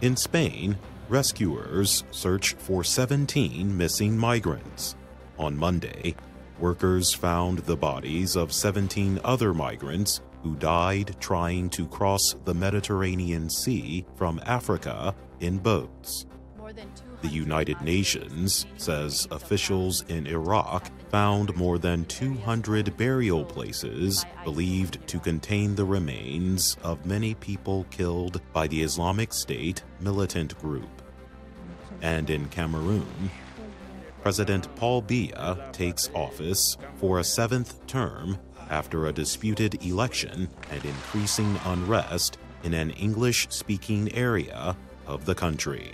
In Spain, rescuers search for 17 missing migrants. On Monday, workers found the bodies of 17 other migrants who died trying to cross the Mediterranean Sea from Africa in boats. The United Nations says officials in Iraq found more than 200 burial places believed to contain the remains of many people killed by the Islamic State militant group. And in Cameroon, President Paul Biya takes office for a seventh term after a disputed election and increasing unrest in an English-speaking area of the country.